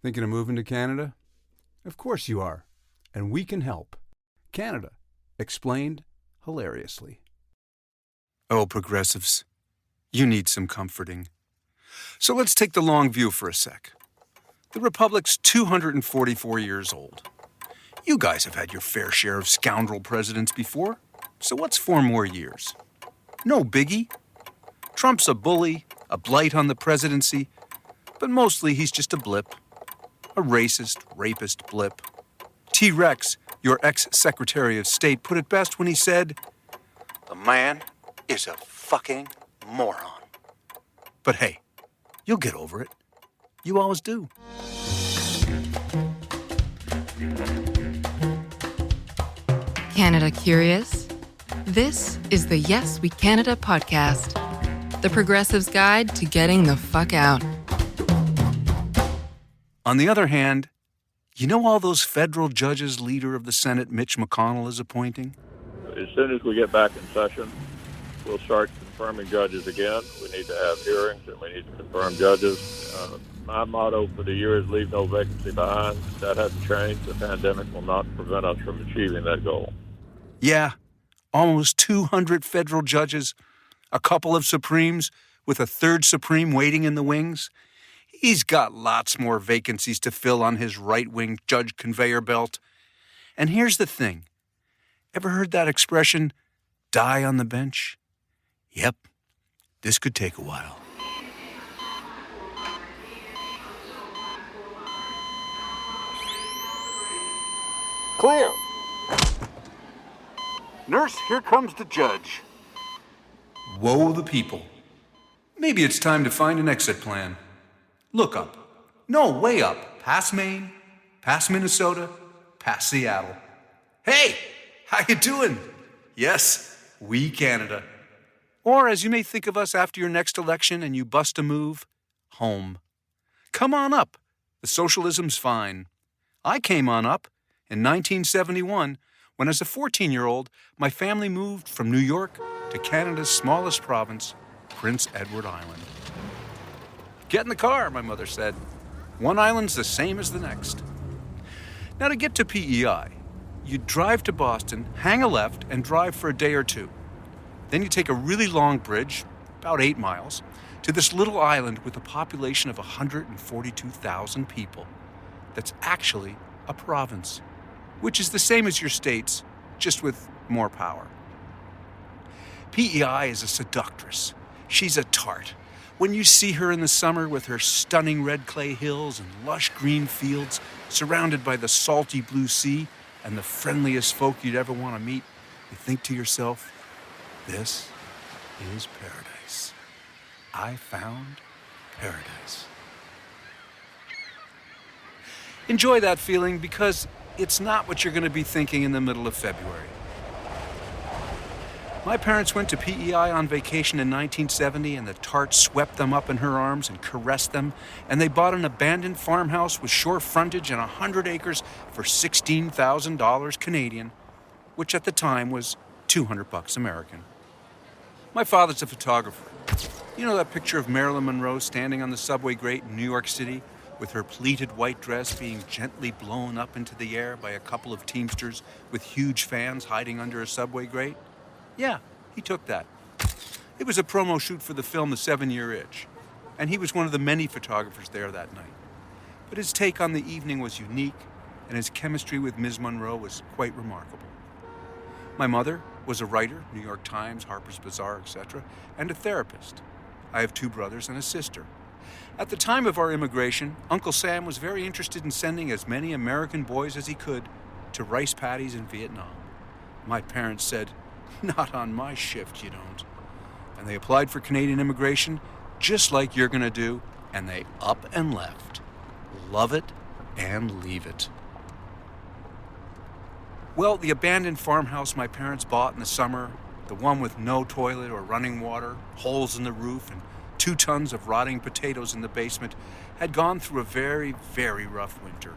Thinking of moving to Canada? Of course you are. And we can help. Canada. Explained hilariously. Oh, progressives, you need some comforting. So let's take the long view for a sec. The Republic's 244 years old. You guys have had your fair share of scoundrel presidents before, so what's 4 more years? No biggie. Trump's a bully, a blight on the presidency, but mostly he's just a blip. A racist, rapist blip. T-Rex, your ex-Secretary of State, put it best when he said, "The man is a fucking moron." But hey, you'll get over it. You always do. Canada curious? This is the Yes We Canada podcast, the progressive's guide to getting the fuck out. On the other hand, you know all those federal judges leader of the Senate Mitch McConnell is appointing? As soon as we get back in session, we'll start confirming judges again. We need to have hearings and we need to confirm judges. My motto for the year is leave no vacancy behind. That hasn't changed. The pandemic will not prevent us from achieving that goal. Yeah, almost 200 federal judges, a couple of Supremes, with a third Supreme waiting in the wings. He's got lots more vacancies to fill on his right-wing judge conveyor belt. And here's the thing. Ever heard that expression, die on the bench? Yep, this could take a while. Clear. Nurse, here comes the judge. Woe the people. Maybe it's time to find an exit plan. Look up. No, way up. Past Maine, past Minnesota, past Seattle. Hey, how you doing? Yes, we Canada. Or as you may think of us after your next election and you bust a move, home. Come on up. The socialism's fine. I came on up in 1971 when as a 14-year-old, my family moved from New York to Canada's smallest province, Prince Edward Island. Get in the car, my mother said. One island's the same as the next. Now to get to PEI, you drive to Boston, hang a left, and drive for a day or two. Then you take a really long bridge, about 8 miles, to this little island with a population of 142,000 people. That's actually a province, which is the same as your states, just with more power. PEI is a seductress. She's a tart. When you see her in the summer with her stunning red clay hills and lush green fields, surrounded by the salty blue sea and the friendliest folk you'd ever want to meet, you think to yourself, this is paradise. I found paradise. Enjoy that feeling because it's not what you're going to be thinking in the middle of February. My parents went to PEI on vacation in 1970, and the tart swept them up in her arms and caressed them, and they bought an abandoned farmhouse with shore frontage and 100 acres for $16,000 Canadian, which at the time was $200 American. My father's a photographer. You know that picture of Marilyn Monroe standing on the subway grate in New York City with her pleated white dress being gently blown up into the air by a couple of Teamsters with huge fans hiding under a subway grate? Yeah, he took that. It was a promo shoot for the film The 7-Year Itch, and he was one of the many photographers there that night. But his take on the evening was unique, and his chemistry with Ms. Monroe was quite remarkable. My mother was a writer, New York Times, Harper's Bazaar, etc., and a therapist. I have 2 brothers and a sister. At the time of our immigration, Uncle Sam was very interested in sending as many American boys as he could to rice paddies in Vietnam. My parents said, "Not on my shift, you don't." And they applied for Canadian immigration, just like you're going to do, and they up and left. Love it and leave it. Well, the abandoned farmhouse my parents bought in the summer, the one with no toilet or running water, holes in the roof, and 2 tons of rotting potatoes in the basement, had gone through a very, very rough winter.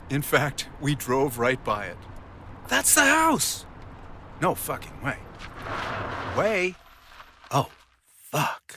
In fact, we drove right by it. That's the house! No fucking way. Way? Oh, fuck.